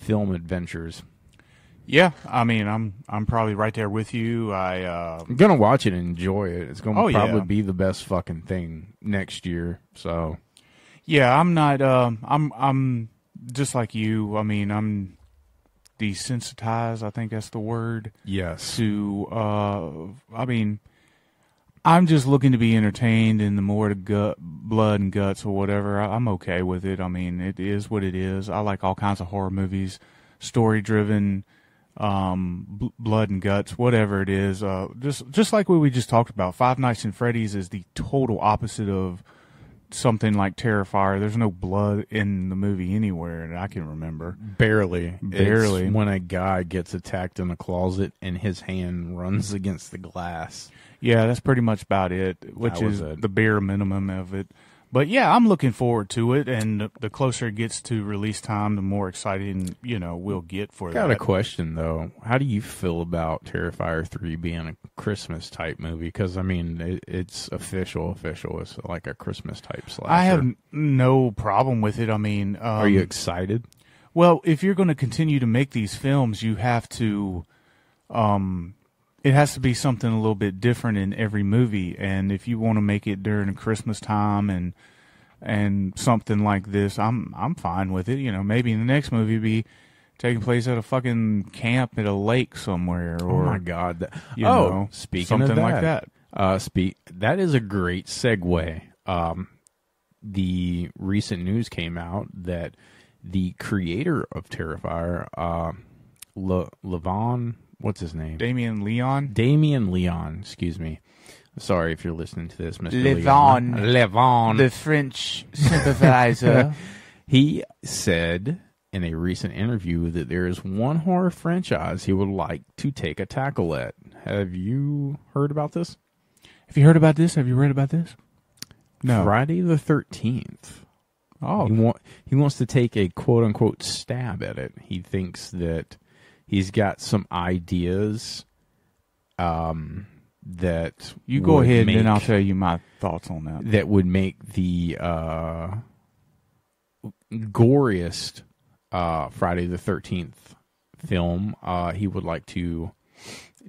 film adventures. Yeah, I mean, I'm probably right there with you. I'm gonna watch it and enjoy it. It's gonna probably yeah. be the best fucking thing next year. So, Yeah, I'm not. I'm just like you. I mean, I'm desensitized. I think that's the word. yes. To I mean, I'm just looking to be entertained, and the more the blood and guts or whatever, I'm okay with it. I mean, it is what it is. I like all kinds of horror movies, story driven. Blood and guts, whatever it is. Just like what we just talked about. Five Nights at Freddy's is the total opposite of something like Terrifier. There's no blood in the movie anywhere that I can remember. Barely. Barely. It's when a guy gets attacked in a closet and his hand runs against the glass. Yeah, that's pretty much about it, which is the bare minimum of it. But yeah, I'm looking forward to it, and the closer it gets to release time, the more exciting, we'll get for that. Got a question, though. How do you feel about Terrifier 3 being a Christmas-type movie? Because, I mean, it's official. It's like a Christmas-type slasher. I have no problem with it. I mean... Are you excited? Well, if you're going to continue to make these films, you have to... it has to be something a little bit different in every movie, and if you want to make it during Christmas time and something like this, I'm fine with it. Maybe in the next movie be taking place at a fucking camp at a lake somewhere, or oh my god! Speaking something of that, like that. That is a great segue. The recent news came out that the creator of Terrifier, Levon. What's his name? Damian Leon, excuse me. Sorry if you're listening to this, Mr. Levon. The French sympathizer. He said in a recent interview that there is one horror franchise he would like to take a tackle at. Have you heard about this? Have you heard about this? Have you read about this? No. Friday the 13th. Oh. He wants to take a quote-unquote stab at it. He thinks that he's got some ideas that you go ahead, and then I'll tell you my thoughts on that. That would make the goriest Friday the 13th film. He would like to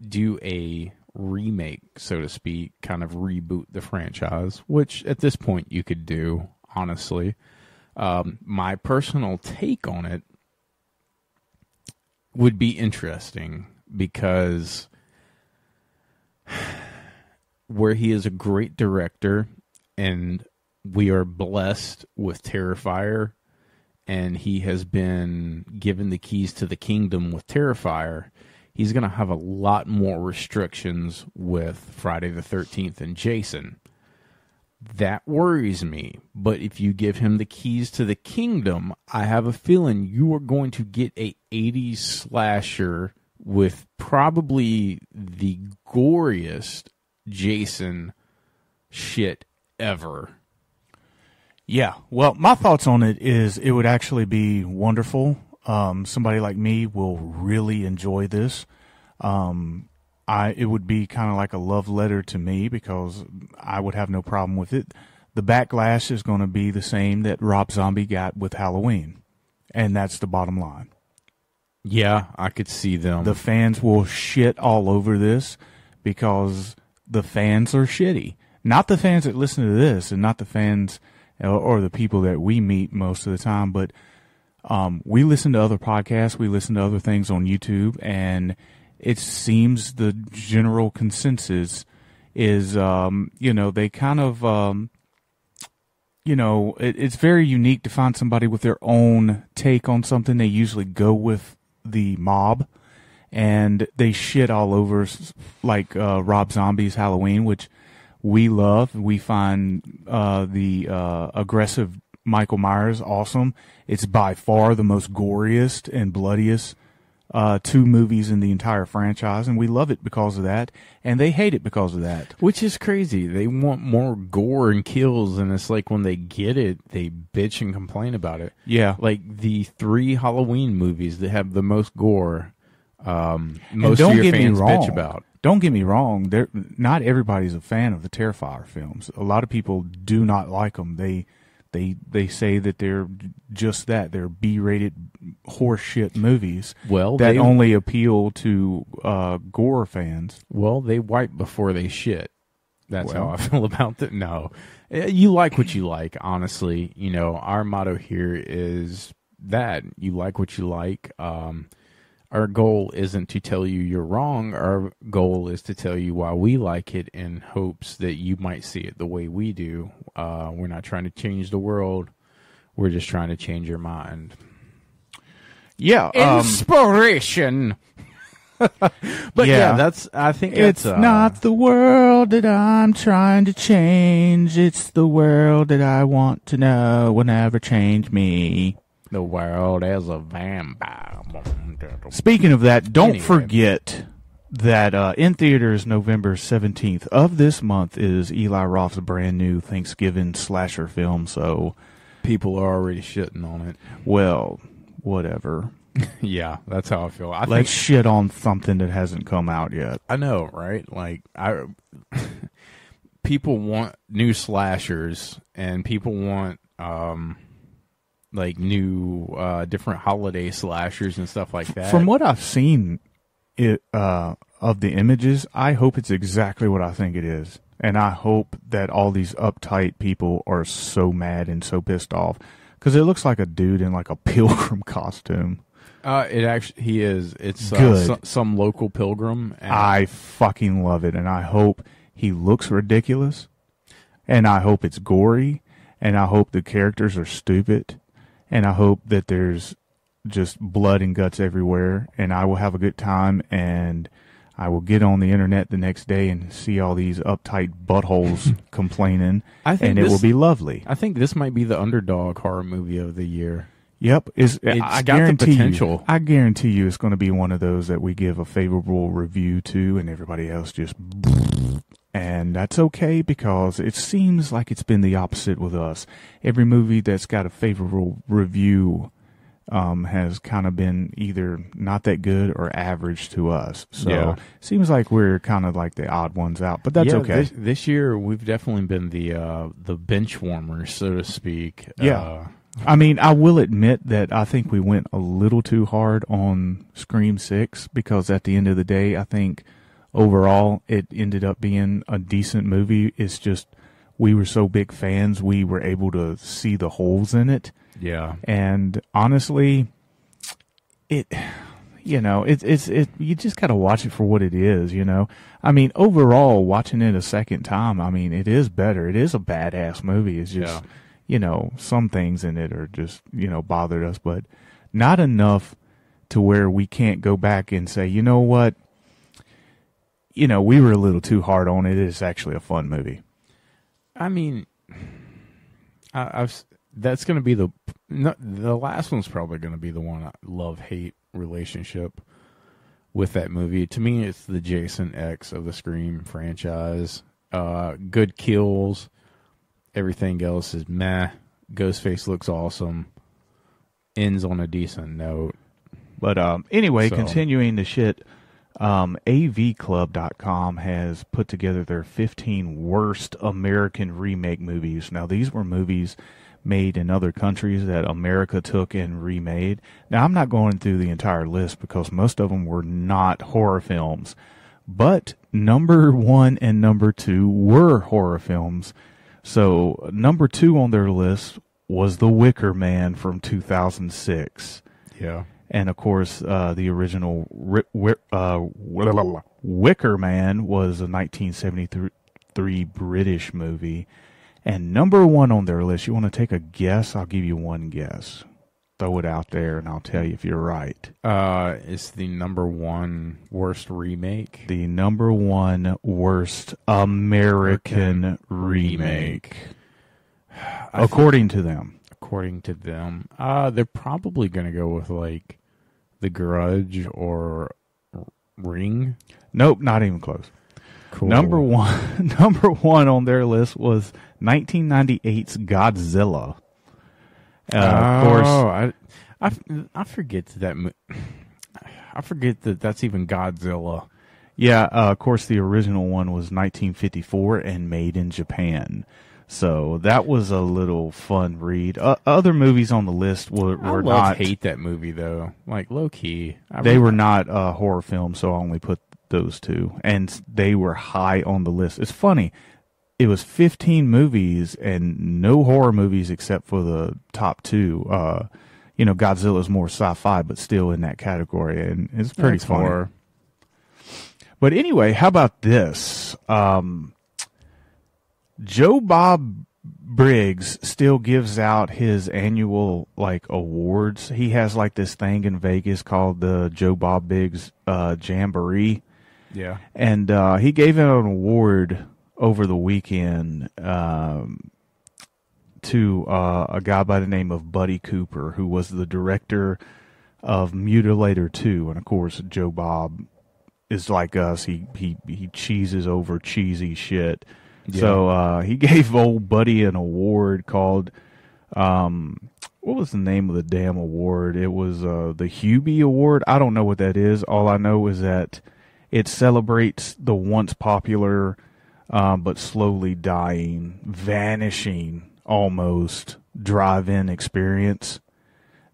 do a remake, so to speak, kind of reboot the franchise, which at this point you could do, honestly. My personal take on it would be interesting because where he is a great director and we are blessed with Terrifier and he has been given the keys to the kingdom with Terrifier, he's going to have a lot more restrictions with Friday the 13th and Jason. That worries me, but if you give him the keys to the kingdom, I have a feeling you are going to get a 80s slasher with probably the goriest Jason shit ever. Yeah, well, my thoughts on it is it would actually be wonderful. Somebody like me will really enjoy this. It would be kind of like a love letter to me because I would have no problem with it. The backlash is going to be the same that Rob Zombie got with Halloween, and that's the bottom line. Yeah, I could see them. The fans will shit all over this because the fans are shitty. Not the fans that listen to this and not the fans or the people that we meet most of the time, but we listen to other podcasts, we listen to other things on YouTube, and it seems the general consensus is, they kind of, it's very unique to find somebody with their own take on something. They usually go with the mob, and they shit all over, like Rob Zombie's Halloween, which we love. We find the aggressive Michael Myers awesome. It's by far the most goriest and bloodiest two movies in the entire franchise, and we love it because of that, and they hate it because of that. Which is crazy. They want more gore and kills, and it's like when they get it, they bitch and complain about it. Yeah. Like the 3 Halloween movies that have the most gore, most of your fans bitch about. Don't get me wrong. Not everybody's a fan of the Terrifier films. A lot of people do not like them. They They say that they're just that. They're B-rated horseshit movies Well, that they only appeal to gore fans. well they wipe before they shit. That's how Well. I feel about it. No, you like what you like. Honestly, our motto here is that you like what you like. Our goal isn't to tell you you're wrong. Our goal is to tell you why we like it in hopes that you might see it the way we do. We're not trying to change the world. We're just trying to change your mind. Yeah, Inspiration. But Yeah. I think that's, it's not the world that I'm trying to change. It's the world that I want to know will never change me. the world as a vampire. Speaking of that, don't Anyway. forget that in theaters November 17th of this month is Eli Roth's brand new Thanksgiving slasher film. So, People are already shitting on it. well, whatever. Yeah, that's how I feel. Let's shit on something that hasn't come out yet. I know, right? Like people want new slashers, and people want like new different holiday slashers and stuff like that. From what I've seen of the images, I hope it's exactly what I think it is. And I hope that all these uptight people are so mad and so pissed off. Because it looks like a dude in like a pilgrim costume. He is. It's Good. Some local pilgrim. And I fucking love it. And I hope he looks ridiculous. And I hope it's gory. And I hope the characters are stupid. And I hope that there's just blood and guts everywhere. And I will have a good time. And I will get on the internet the next day and see all these uptight buttholes complaining. And it will be lovely. I think this might be the underdog horror movie of the year. Yep, It's I got the guarantee potential. I guarantee you, it's going to be one of those that we give a favorable review to, and everybody else just, and that's okay because it seems like it's been the opposite with us. Every movie that's got a favorable review has kind of been either not that good or average to us. So Yeah. seems like we're kind of like the odd ones out, but that's okay. This year we've definitely been the bench warmers, so to speak. Yeah. I mean, I will admit that I think we went a little too hard on Scream 6 because at the end of the day, I think overall it ended up being a decent movie. It's just we were so big fans, we were able to see the holes in it. Yeah. And honestly, you just got to watch it for what it is, I mean, overall, watching it a second time, I mean, it is better. It is a badass movie. It's just... some things in it are just, bothered us, but not enough to where we can't go back and say, you know what, we were a little too hard on it. It's actually a fun movie. I mean, that's going to be the last one's probably going to be the one I love-hate relationship with that movie. To me, it's the Jason X of the Scream franchise. Good kills. Everything else is meh. Ghostface looks awesome. Ends on a decent note. But anyway, continuing the shit, avclub.com has put together their 15 worst American remake movies. Now, these were movies made in other countries that America took and remade. Now, I'm not going through the entire list because most of them were not horror films. But number 1 and number 2 were horror films. So, number 2 on their list was The Wicker Man from 2006. Yeah. And, of course, the original Wicker Man was a 1973 British movie. And number 1 on their list, you want to take a guess? I'll give you one guess. Throw it out there, and I'll tell you if you're right. It's the number 1 worst remake. The number 1 worst American remake. According to them. According to them. They're probably going to go with, like, The Grudge or Ring. Nope, not even close. Cool. Number one on their list was 1998's Godzilla. Of course, I forget that. I forget that that's even Godzilla. Yeah, of course, the original one was 1954 and made in Japan. So that was a little fun read. Other movies on the list were not. Hate that movie though. Like low key, They were not horror films, so I only put those two, and they were high on the list. It's funny. It was 15 movies and no horror movies except for the top two. Godzilla's more sci-fi, but still in that category, and it's pretty funny. Horror. But anyway, how about this? Joe Bob Briggs still gives out his annual awards. He has this thing in Vegas called the Joe Bob Briggs Jamboree. Yeah. And he gave out an award over the weekend to a guy by the name of Buddy Cooper, who was the director of Mutilator 2. And of course, Joe Bob is like us. He cheeses over cheesy shit. Yeah. So he gave old Buddy an award called, what was the name of the damn award? It was the Hubie Award. I don't know what that is. All I know is that it celebrates the once popular but slowly dying, vanishing almost drive-in experience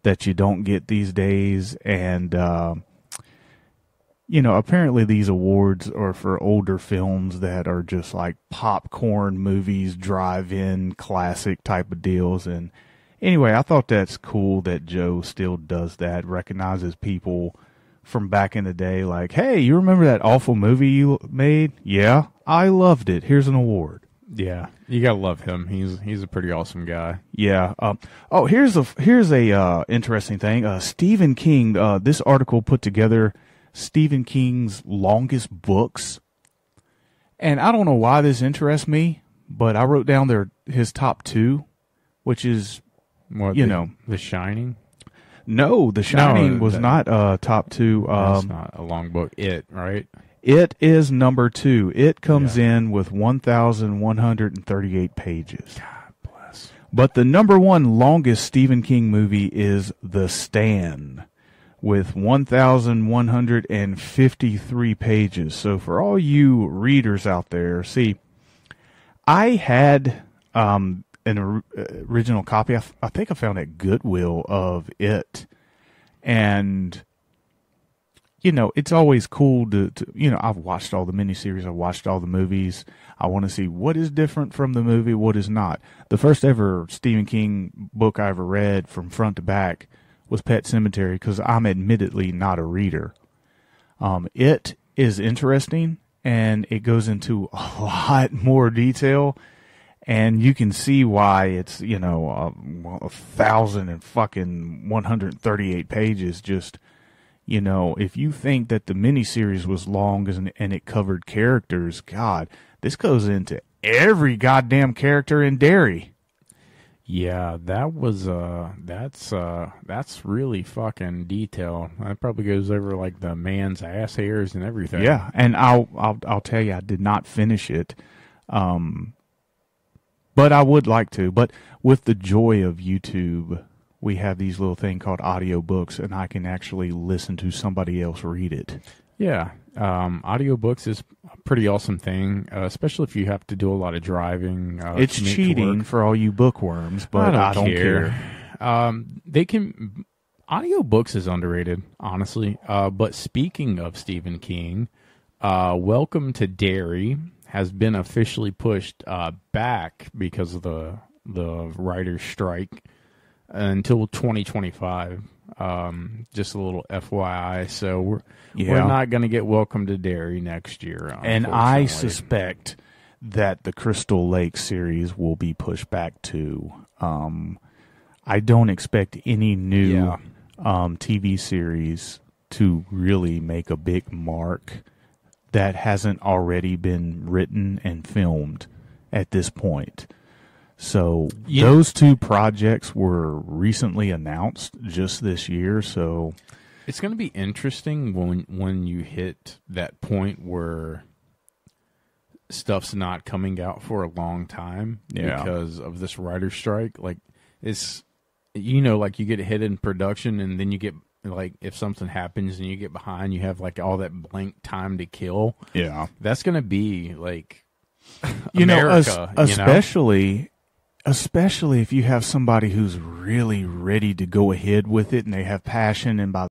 that you don't get these days. And apparently these awards are for older films that are just like popcorn movies, drive-in classic type of deals. And anyway, I thought that's cool that Joe still does that, recognizes people from back in the day. Like, hey, you remember that awful movie you made? Yeah, I loved it. Here's an award. Yeah, you gotta love him. He's a pretty awesome guy. Yeah. Here's a interesting thing. Stephen King. This article put together Stephen King's longest books, and I don't know why this interests me, but I wrote down his top two, which is The Shining. No, The Shining was not top two. That's not a long book. It, right? It is number 2. It comes in with 1,138 pages. God bless. But the number one longest Stephen King movie is The Stand, with 1,153 pages. So for all you readers out there, see, I had an original copy. I think I found at Goodwill of it. And it's always cool to I've watched all the miniseries. I've watched all the movies. I want to see what is different from the movie, what is not. The first ever Stephen King book I ever read from front to back was Pet Sematary, because I'm admittedly not a reader. It is interesting, and it goes into a lot more detail, and you can see why it's 1,138 pages. Just if you think that the miniseries was long and it covered characters, God, this goes into every goddamn character in Derry. Yeah, that was that's really fucking detailed. That probably goes over like the man's ass hairs and everything. Yeah, and I'll tell you, I did not finish it, but I would like to. But with the joy of YouTube, we have these little thing called audiobooks, and I can actually listen to somebody else read it. Yeah, audiobooks is a pretty awesome thing, especially if you have to do a lot of driving. It's cheating for all you bookworms, but I don't care. Audiobooks is underrated, honestly. But speaking of Stephen King, Welcome to Derry has been officially pushed back because of the writer's strike until 2025. Just a little FYI. So we're not going to get Welcome to Derry next year. And I suspect that the Crystal Lake series will be pushed back too. I don't expect any new TV series to really make a big mark that hasn't already been written and filmed at this point. So those two projects were recently announced just this year. So it's going to be interesting when you hit that point where stuff's not coming out for a long time because of this writer's strike. Like it's, like you get hit in production and then you get like if something happens and you get behind, you have like all that blank time to kill. Yeah, that's going to be like America, especially if you have somebody who's really ready to go ahead with it and they have passion, and by